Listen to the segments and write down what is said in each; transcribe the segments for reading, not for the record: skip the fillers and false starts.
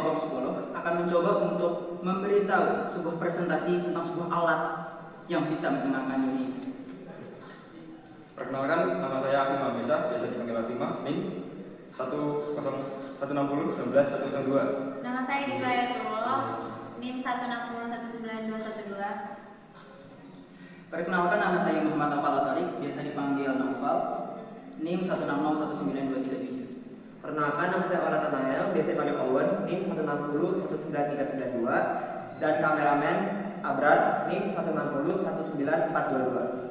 kelompok psikolog akan mencoba untuk memberitahu sebuah presentasi tentang sebuah alat yang bisa mencengangkan ini. Perkenalkan, nama saya Afima Mesa, biasa dipanggil Afima, NIM 10160191102. Nama saya Dika Ayatullah, NIM 1601912. Perkenalkan, nama saya Muhammad Naufal Atarik, biasa dipanggil Naufal, NIM 1601937. Perkenalkan, nama saya Orata Nael, biasa dipanggil Owen, NIM 160193392, dan kameramen Abrar, NIM 1601942.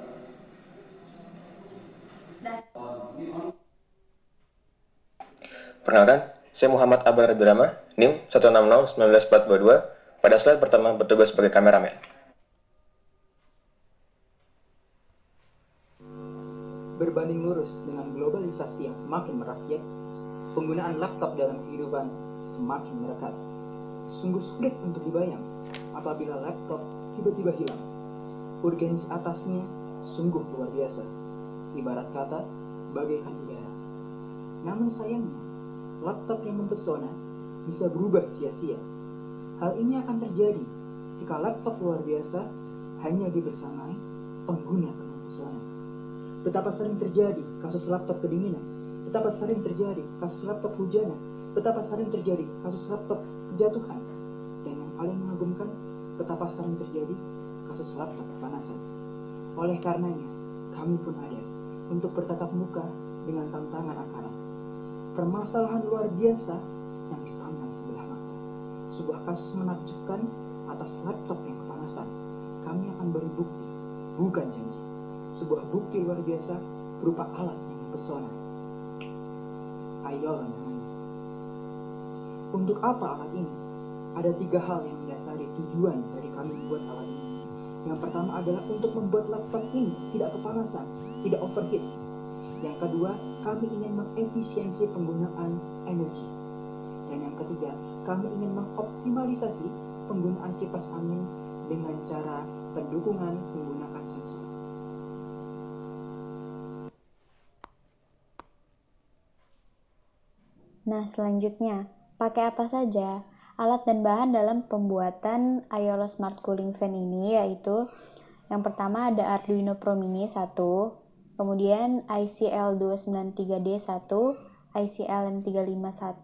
Perkenalkan, saya Muhammad Abrar Abdurrahman, NIM 1601942. Pada slide pertama bertugas sebagai kameramen. Berbanding lurus dengan globalisasi yang semakin merakyat, penggunaan laptop dalam kehidupan semakin merekat. Sungguh sulit untuk dibayang apabila laptop tiba-tiba hilang. Urgensi atasnya sungguh luar biasa, ibarat kata bagaikan udara. Namun sayangnya, laptop yang mempesona bisa berubah sia-sia. Hal ini akan terjadi jika laptop luar biasa hanya dibersamai pengguna tak mempesona. Betapa sering terjadi kasus laptop kedinginan, betapa sering terjadi kasus laptop hujanan, betapa sering terjadi kasus laptop kejatuhan, dan yang paling mengagumkan, betapa sering terjadi kasus laptop kepanasan. Oleh karenanya, kami pun ada untuk bertatap muka dengan tantangan akaran. Permasalahan luar biasa yang dipandang sebelah mata. Sebuah kasus menakjubkan atas laptop yang kepanasan. Kami akan beri bukti, bukan janji. Sebuah bukti luar biasa berupa alat yang mempesona. Ayolah namanya. Untuk apa alat ini? Ada 3 hal yang mendasari tujuan dari kami membuat alat ini. Yang pertama adalah untuk membuat laptop ini tidak kepanasan, tidak overheat. Yang kedua, kami ingin mengefisiensi penggunaan energi. Dan yang ketiga, kami ingin mengoptimalisasi penggunaan kipas angin dengan cara pendukungan menggunakan sensor. Nah, selanjutnya, pakai apa saja? Alat dan bahan dalam pembuatan Ayolo Smart Cooling Fan ini yaitu yang pertama ada Arduino Pro Mini 1, kemudian IC-L293D 1, IC-LM351,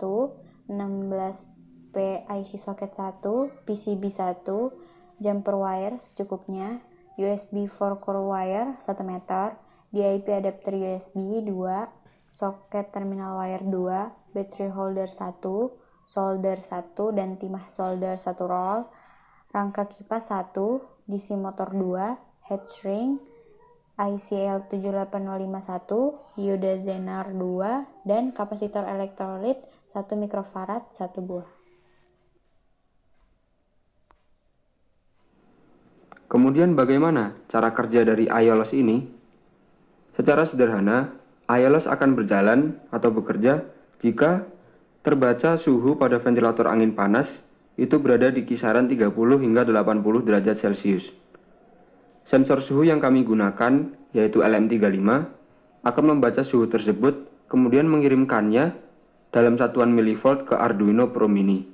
16P IC socket 1, PCB 1, jumper wire secukupnya, USB 4 core wire 1 meter, DIP adapter USB 2, soket terminal wire 2, battery holder 1, solder 1 dan timah solder 1 roll, rangka kipas 1, DC motor 2, headstring, ICL78051, dioda Zener 2, dan kapasitor elektrolit 1 mikrofarad 1 buah. Kemudian bagaimana cara kerja dari Aiolos ini? Secara sederhana, Aiolos akan berjalan atau bekerja jika terbaca suhu pada ventilator angin panas itu berada di kisaran 30 hingga 80 derajat Celcius. Sensor suhu yang kami gunakan, yaitu LM35, akan membaca suhu tersebut, kemudian mengirimkannya dalam satuan milivolt ke Arduino Pro Mini.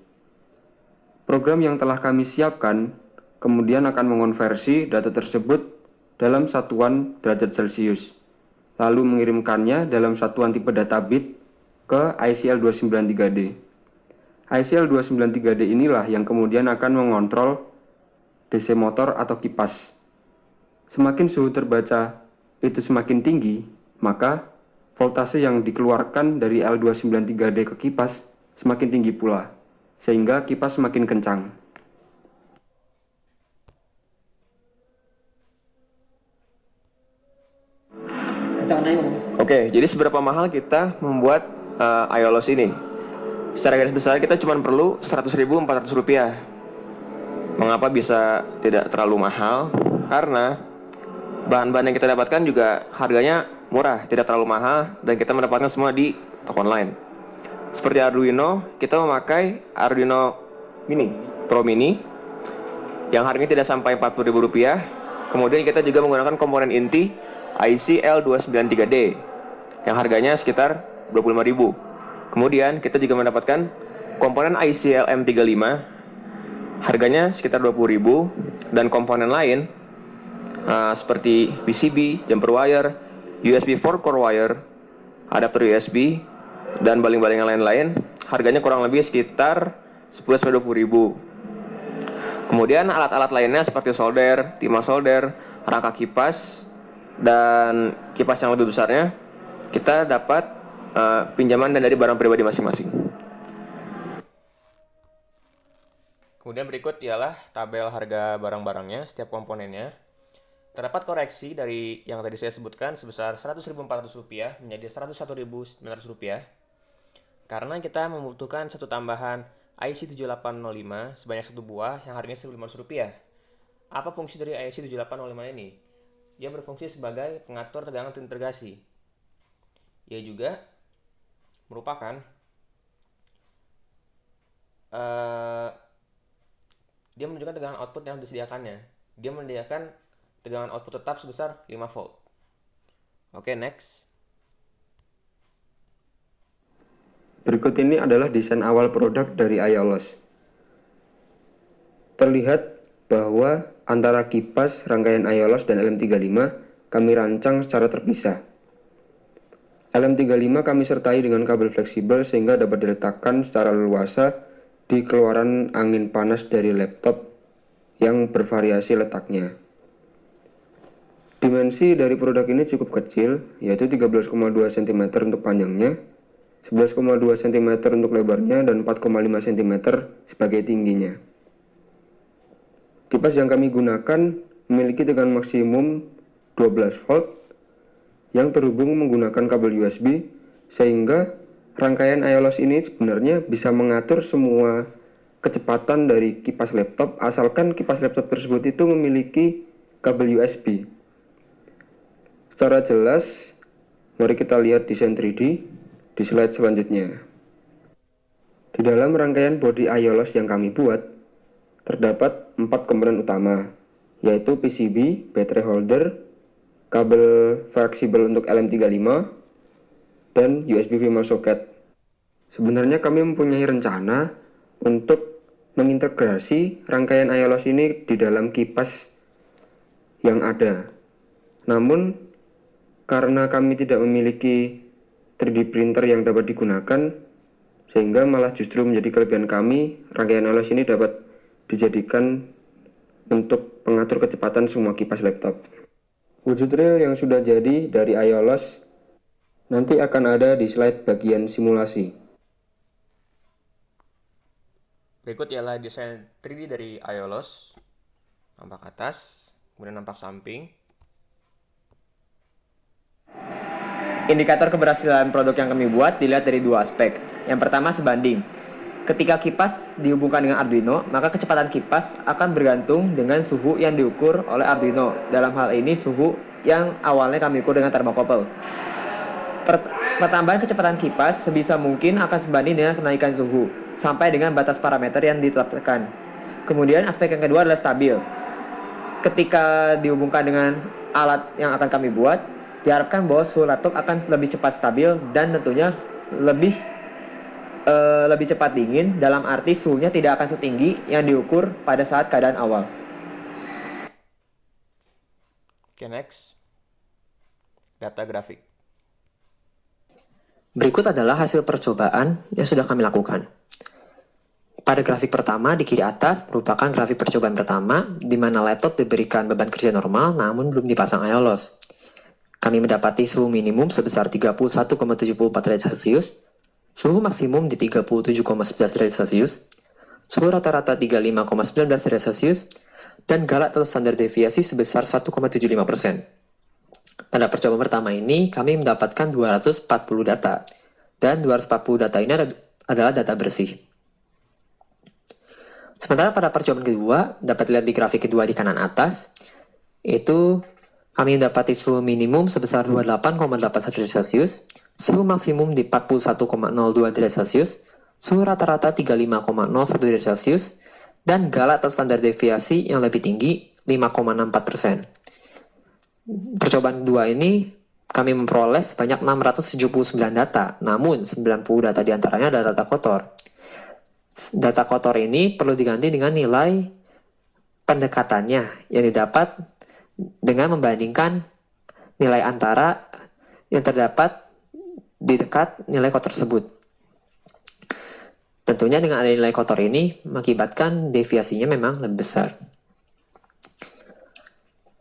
Program yang telah kami siapkan, kemudian akan mengonversi data tersebut dalam satuan derajat Celcius, lalu mengirimkannya dalam satuan tipe data bit ke ICL293D. ICL293D inilah yang kemudian akan mengontrol DC motor atau kipas. Semakin suhu terbaca itu semakin tinggi, maka voltase yang dikeluarkan dari L293D ke kipas semakin tinggi pula, sehingga kipas semakin kencang. Oke, jadi seberapa mahal kita membuat Aiolos ini? Secara garis besar kita cuma perlu Rp100.400. Mengapa bisa tidak terlalu mahal? Karena bahan-bahan yang kita dapatkan juga harganya murah, tidak terlalu mahal, dan kita mendapatkan semua di toko online. Seperti Arduino, kita memakai Arduino Mini, Pro Mini, yang harganya tidak sampai Rp40.000. Kemudian kita juga menggunakan komponen inti IC-L293D, yang harganya sekitar Rp25.000. Kemudian kita juga mendapatkan komponen IC LM35 harganya sekitar 20.000, dan komponen lain seperti PCB, jumper wire, USB 4 core wire, adapter USB, dan baling-baling yang lain-lain harganya kurang lebih sekitar 10-20.000. Kemudian alat-alat lainnya seperti solder, timah solder, rangka kipas, dan kipas yang lebih besarnya kita dapat pinjaman dan dari barang pribadi masing-masing. Kemudian berikut ialah tabel harga barang-barangnya, setiap komponennya. Terdapat koreksi dari yang tadi saya sebutkan sebesar Rp100.400 menjadi Rp101.900 karena kita membutuhkan satu tambahan IC 7805 sebanyak satu buah yang harganya Rp1.500. Apa fungsi dari IC 7805 ini? Dia berfungsi sebagai pengatur tegangan terintegrasi. Ia juga merupakan dia menunjukkan tegangan output yang disediakannya. Dia menyediakan tegangan output tetap sebesar 5 volt. Oke, next. Berikut ini adalah desain awal produk dari Aiolos. Terlihat bahwa antara kipas, rangkaian Aiolos dan LM35 kami rancang secara terpisah. LM35 kami sertai dengan kabel fleksibel sehingga dapat diletakkan secara leluasa di keluaran angin panas dari laptop yang bervariasi letaknya. Dimensi dari produk ini cukup kecil, yaitu 13,2 cm untuk panjangnya, 11,2 cm untuk lebarnya, dan 4,5 cm sebagai tingginya. Kipas yang kami gunakan memiliki tegangan maksimum 12 volt yang terhubung menggunakan kabel USB, sehingga rangkaian Aiolos ini sebenarnya bisa mengatur semua kecepatan dari kipas laptop asalkan kipas laptop tersebut itu memiliki kabel USB. Secara jelas, mari kita lihat desain 3D di slide selanjutnya. Di dalam rangkaian bodi Aiolos yang kami buat, terdapat 4 komponen utama, yaitu PCB, battery holder, kabel fleksibel untuk LM35, dan USB 5 socket. Sebenarnya kami mempunyai rencana untuk mengintegrasi rangkaian Aiolos ini di dalam kipas yang ada. Namun, karena kami tidak memiliki 3D printer yang dapat digunakan, sehingga malah justru menjadi kelebihan kami, rangkaian Aiolos ini dapat dijadikan untuk pengatur kecepatan semua kipas laptop. Wujud real yang sudah jadi dari Aiolos nanti akan ada di slide bagian simulasi. Berikut ialah desain 3D dari Aiolos. Nampak atas, kemudian nampak samping. Indikator keberhasilan produk yang kami buat dilihat dari dua aspek. Yang pertama sebanding. Ketika kipas dihubungkan dengan Arduino, maka kecepatan kipas akan bergantung dengan suhu yang diukur oleh Arduino. Dalam hal ini suhu yang awalnya kami ukur dengan thermocouple. Pertambahan kecepatan kipas sebisa mungkin akan sebanding dengan kenaikan suhu sampai dengan batas parameter yang ditetapkan. Kemudian aspek yang kedua adalah stabil. Ketika dihubungkan dengan alat yang akan kami buat, diharapkan bahwa suhu laptop akan lebih cepat stabil dan tentunya lebih cepat dingin, dalam arti suhunya tidak akan setinggi yang diukur pada saat keadaan awal. Oke, next. Data grafik. Berikut adalah hasil percobaan yang sudah kami lakukan. Pada grafik pertama di kiri atas merupakan grafik percobaan pertama di mana laptop diberikan beban kerja normal namun belum dipasang Aiolos. Kami mendapati suhu minimum sebesar 31,74 derajat Celcius, suhu maksimum di 37,11 derajat Celcius, suhu rata-rata 35,19 derajat Celcius, dan galak atau standar deviasi sebesar 1,75%. Pada percobaan pertama ini, kami mendapatkan 240 data, dan 240 data ini adalah data bersih. Sementara pada percobaan kedua, dapat dilihat di grafik kedua di kanan atas, itu kami mendapati suhu minimum sebesar 28,81 derajat Celcius, suhu maksimum di 41,02 derajat Celcius, suhu rata-rata 35,01 derajat Celcius, dan galak atau standar deviasi yang lebih tinggi 5,64%. Percobaan kedua ini kami memperoleh sebanyak 679 data, namun 90 data diantaranya adalah data kotor. Data kotor ini perlu diganti dengan nilai pendekatannya yang didapat dengan membandingkan nilai antara yang terdapat di dekat nilai kotor tersebut. Tentunya dengan adanya nilai kotor ini mengakibatkan deviasinya memang lebih besar.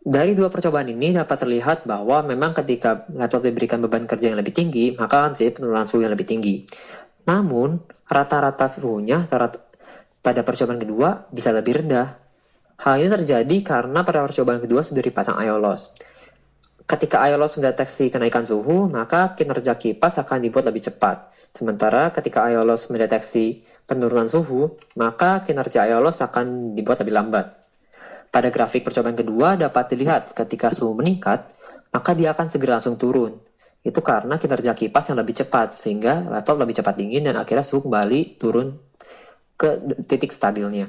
Dari dua percobaan ini dapat terlihat bahwa memang ketika laptop diberikan beban kerja yang lebih tinggi, maka akan terjadi penurunan suhu yang lebih tinggi. Namun, rata-rata suhunya pada percobaan kedua bisa lebih rendah. Hal ini terjadi karena pada percobaan kedua sudah dipasang ayolos. Ketika ayolos mendeteksi kenaikan suhu, maka kinerja kipas akan dibuat lebih cepat. Sementara ketika ayolos mendeteksi penurunan suhu, maka kinerja ayolos akan dibuat lebih lambat. Pada grafik percobaan kedua dapat dilihat ketika suhu meningkat, maka dia akan segera langsung turun. Itu karena kinerja kipas yang lebih cepat, sehingga laptop lebih cepat dingin dan akhirnya suhu kembali turun ke titik stabilnya.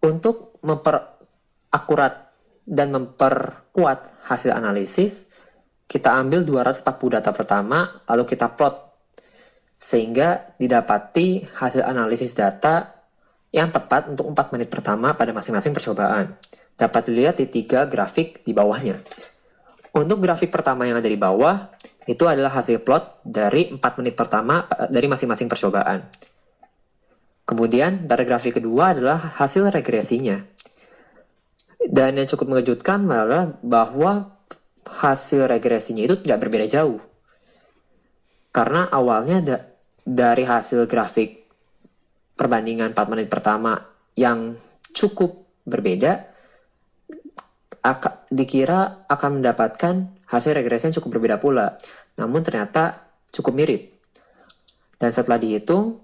Untuk memperakurat dan memperkuat hasil analisis, kita ambil 240 data pertama, lalu kita plot, sehingga didapati hasil analisis data yang tepat untuk 4 menit pertama pada masing-masing percobaan. Dapat dilihat di 3 grafik di bawahnya. Untuk grafik pertama yang ada di bawah, itu adalah hasil plot dari 4 menit pertama dari masing-masing percobaan. Kemudian, pada grafik kedua adalah hasil regresinya. Dan yang cukup mengejutkan adalah bahwa hasil regresinya itu tidak berbeda jauh. Karena awalnya dari hasil grafik perbandingan 4 menit pertama yang cukup berbeda, dikira akan mendapatkan hasil regresi yang cukup berbeda pula. Namun ternyata cukup mirip. Dan setelah dihitung,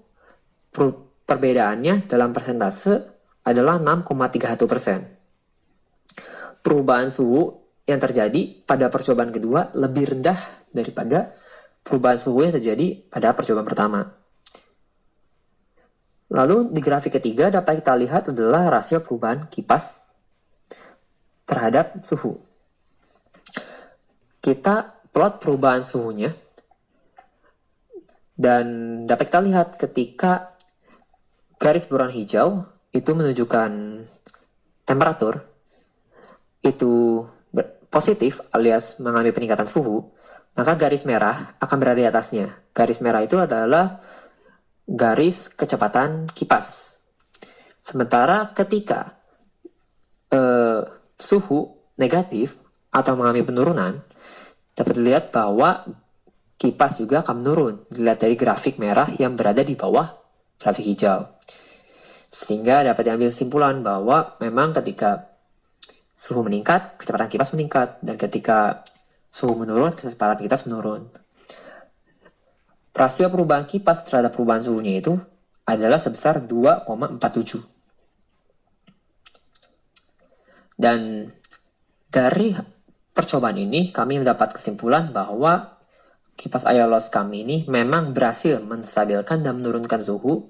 perbedaannya dalam persentase adalah 6,31%. Perubahan suhu yang terjadi pada percobaan kedua lebih rendah daripada perubahan suhu yang terjadi pada percobaan pertama. Lalu di grafik ketiga dapat kita lihat adalah rasio perubahan kipas terhadap suhu. Kita plot perubahan suhunya dan dapat kita lihat ketika garis berwarna hijau itu menunjukkan temperatur itu positif alias mengalami peningkatan suhu, maka garis merah akan berada di atasnya. Garis merah itu adalah garis kecepatan kipas. Sementara ketika suhu negatif atau mengalami penurunan, dapat dilihat bahwa kipas juga akan menurun. Dilihat dari grafik merah yang berada di bawah grafik hijau. Sehingga dapat diambil kesimpulan bahwa memang ketika suhu meningkat, kecepatan kipas meningkat. Dan ketika suhu menurun, kecepatan kipas menurun. Rasio perubahan kipas terhadap perubahan suhunya itu adalah sebesar 2,47. Dan dari percobaan ini kami mendapat kesimpulan bahwa kipas ayolos kami ini memang berhasil menstabilkan dan menurunkan suhu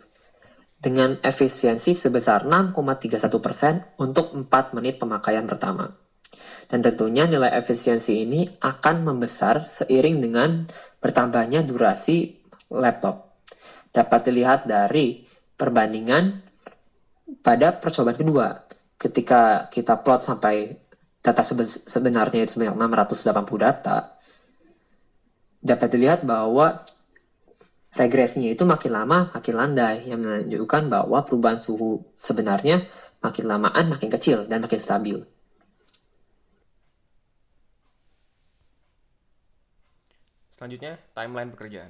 dengan efisiensi sebesar 6,31% untuk 4 menit pemakaian pertama. Dan tentunya nilai efisiensi ini akan membesar seiring dengan bertambahnya durasi laptop. Dapat dilihat dari perbandingan pada percobaan kedua. Ketika kita plot sampai data sebenarnya itu sebanyak 680 data, dapat dilihat bahwa regresinya itu makin lama makin landai, yang menunjukkan bahwa perubahan suhu sebenarnya makin lamaan makin kecil dan makin stabil. Selanjutnya, timeline pekerjaan.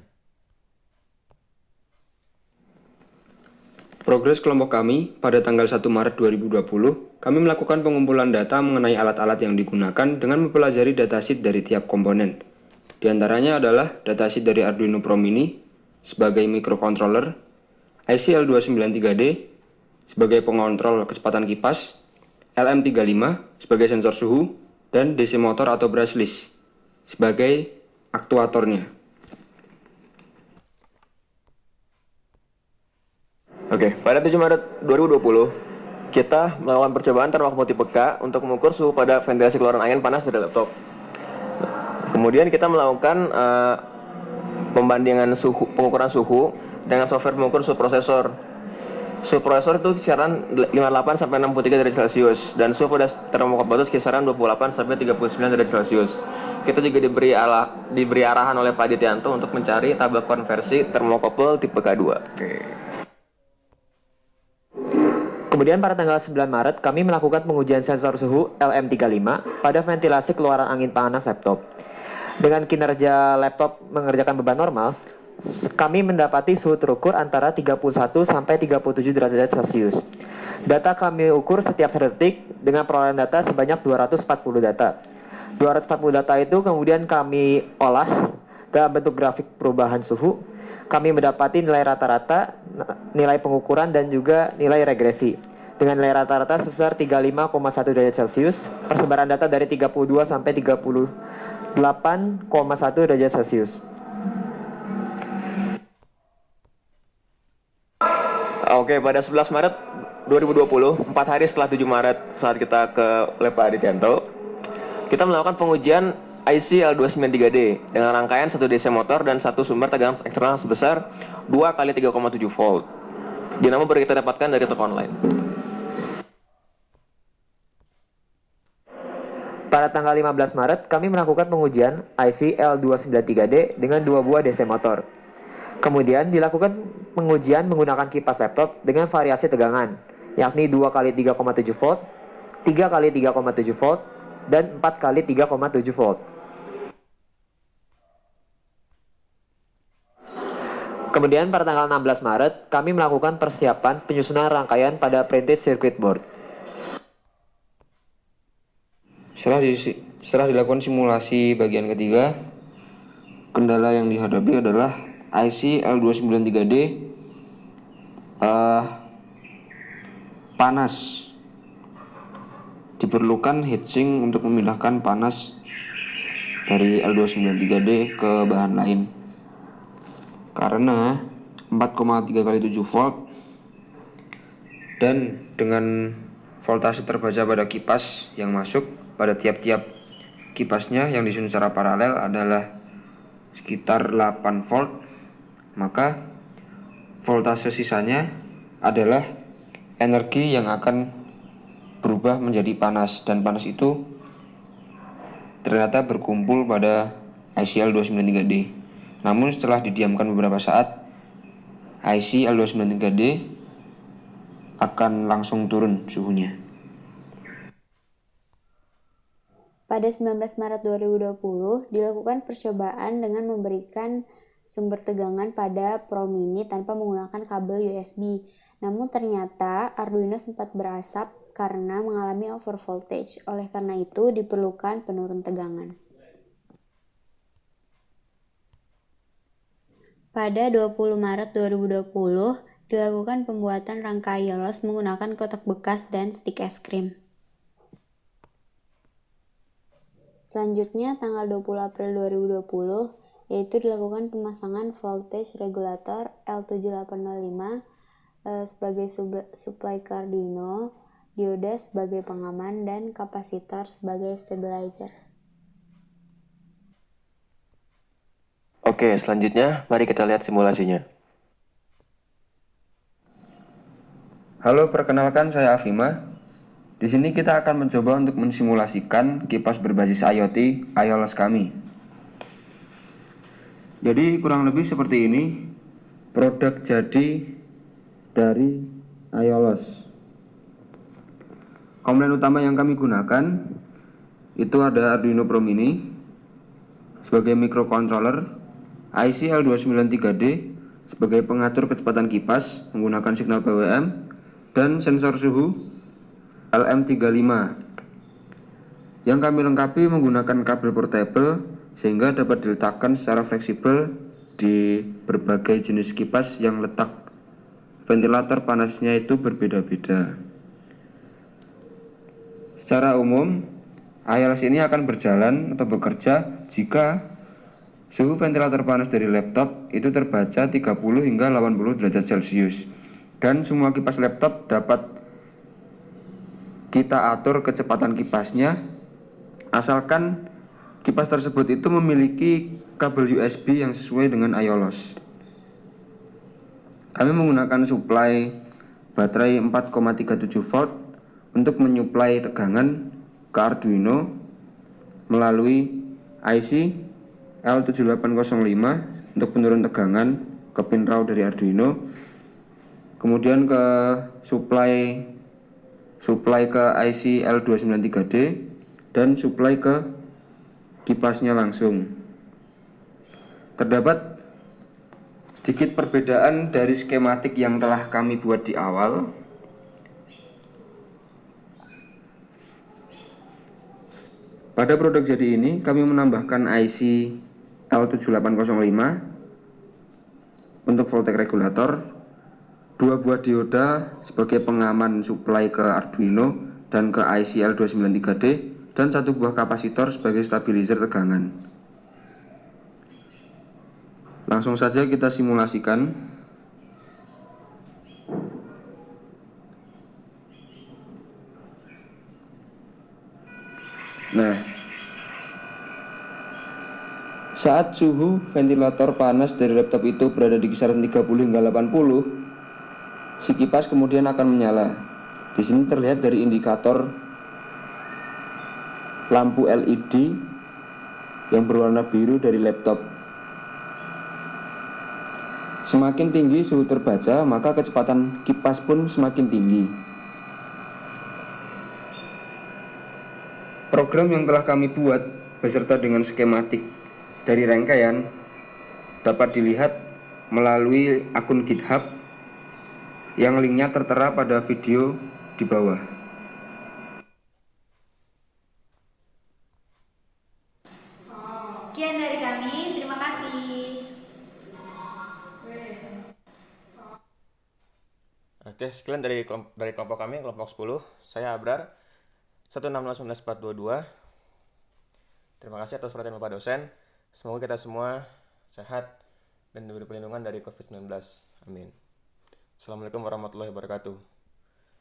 Progres kelompok kami pada tanggal 1 Maret 2020, kami melakukan pengumpulan data mengenai alat-alat yang digunakan dengan mempelajari datasheet dari tiap komponen. Di antaranya adalah datasheet dari Arduino Pro Mini sebagai microcontroller, IC L293D sebagai pengontrol kecepatan kipas, LM35 sebagai sensor suhu, dan DC motor atau brushless sebagai aktuatornya. Oke, pada 7 Maret 2020, kita melakukan percobaan termok multi peka untuk mengukur suhu pada ventilasi keluaran angin panas dari laptop. Kemudian kita melakukan pembandingan suhu, pengukuran suhu dengan software pengukur suhu prosesor. Suhu prosesor itu kisaran 58 sampai 63 derajat Celcius dan suhu pada termokopel itu kisaran 28 sampai 39 derajat Celcius. Kita juga diberi arahan oleh Pak Dityanto untuk mencari tabel konversi termokopel tipe K2. Kemudian pada tanggal 9 Maret kami melakukan pengujian sensor suhu LM35 pada ventilasi keluaran angin panas laptop. Dengan kinerja laptop mengerjakan beban normal, kami mendapati suhu terukur antara 31 sampai 37 derajat Celcius. Data kami ukur setiap 1 detik dengan perolehan data sebanyak 240 data. 240 data itu kemudian kami olah dalam bentuk grafik perubahan suhu. Kami mendapati nilai rata-rata, nilai pengukuran dan juga nilai regresi. Dengan nilai rata-rata sebesar 35,1 derajat Celcius, persebaran data dari 32 sampai 38,1 derajat Celcius. Oke, pada 11 Maret 2020, 4 hari setelah 7 Maret saat kita ke lab Pak Dityanto, kita melakukan pengujian IC L293D dengan rangkaian 1 DC motor dan 1 sumber tegangan eksternal sebesar 2 kali 3,7 volt. Dinamo baru kita dapatkan dari toko online. Pada tanggal 15 Maret, kami melakukan pengujian IC L293D dengan 2 buah DC motor. Kemudian dilakukan pengujian menggunakan kipas laptop dengan variasi tegangan, yakni 2 kali 3,7 volt, 3 kali 3,7 volt, dan 4 kali 3,7 volt. Kemudian pada tanggal 16 Maret, kami melakukan persiapan penyusunan rangkaian pada printed circuit board. Setelah dilakukan simulasi bagian ketiga, kendala yang dihadapi adalah IC L293D panas. Diperlukan heatsink untuk memindahkan panas dari L293D ke bahan lain. Karena 4,3 kali 7 volt dan dengan voltase terbaca pada kipas yang masuk pada tiap-tiap kipasnya yang disusun secara paralel adalah sekitar 8 volt, maka voltase sisanya adalah energi yang akan berubah menjadi panas, dan panas itu ternyata berkumpul pada IC L293D. Namun setelah didiamkan beberapa saat, IC L293D akan langsung turun suhunya. Pada 19 Maret 2020, dilakukan percobaan dengan memberikan sumber tegangan pada Pro Mini tanpa menggunakan kabel USB. Namun ternyata Arduino sempat berasap karena mengalami overvoltage. Oleh karena itu diperlukan penurun tegangan. Pada 20 Maret 2020, dilakukan pembuatan rangka IOLOS menggunakan kotak bekas dan stik es krim. Selanjutnya, tanggal 20 April 2020, yaitu dilakukan pemasangan voltage regulator L7805 sebagai supply ke Arduino, dioda sebagai pengaman, dan kapasitor sebagai stabilizer. Oke, selanjutnya mari kita lihat simulasinya. Halo, perkenalkan saya Afima. Di sini kita akan mencoba untuk mensimulasikan kipas berbasis IoT IOLOS kami. Jadi kurang lebih seperti ini produk jadi dari IOLOS. Komponen utama yang kami gunakan itu ada Arduino Pro Mini sebagai microcontroller, IC L293D sebagai pengatur kecepatan kipas menggunakan signal PWM, dan sensor suhu LM35 yang kami lengkapi menggunakan kabel portable sehingga dapat diletakkan secara fleksibel di berbagai jenis kipas yang letak ventilator panasnya itu berbeda-beda. Secara umum, IOLOS ini akan berjalan atau bekerja jika suhu ventilator panas dari laptop itu terbaca 30 hingga 80 derajat Celcius. Dan semua kipas laptop dapat kita atur kecepatan kipasnya asalkan kipas tersebut itu memiliki kabel USB yang sesuai dengan Aiolos. Kami menggunakan suplai baterai 4,37 volt untuk menyuplai tegangan ke Arduino melalui IC L7805 untuk penurun tegangan ke pin raw dari Arduino, kemudian ke suplai ke IC L293D dan suplai ke kipasnya langsung. Terdapat sedikit perbedaan dari skematik yang telah kami buat di awal. Pada produk jadi ini kami menambahkan IC L7805 untuk voltage regulator, 2 buah dioda sebagai pengaman suplai ke Arduino dan ke IC L293D, dan 1 buah kapasitor sebagai stabilizer tegangan. Langsung saja kita simulasikan. Nah, saat suhu ventilator panas dari laptop itu berada di kisaran 30 hingga 80, si kipas kemudian akan menyala. Di sini terlihat dari indikator lampu LED yang berwarna biru dari laptop. Semakin tinggi suhu terbaca, maka kecepatan kipas pun semakin tinggi. Program yang telah kami buat beserta dengan skematik dari rangkaian dapat dilihat melalui akun GitHub yang linknya tertera pada video di bawah. Sekian dari kami, terima kasih. Oke, sekian dari kelompok kami, kelompok 10. Saya Abrar, 1609422. Terima kasih atas perhatian Bapak dosen. Semoga kita semua sehat dan diberi perlindungan dari COVID-19. Amin. Assalamualaikum warahmatullahi wabarakatuh.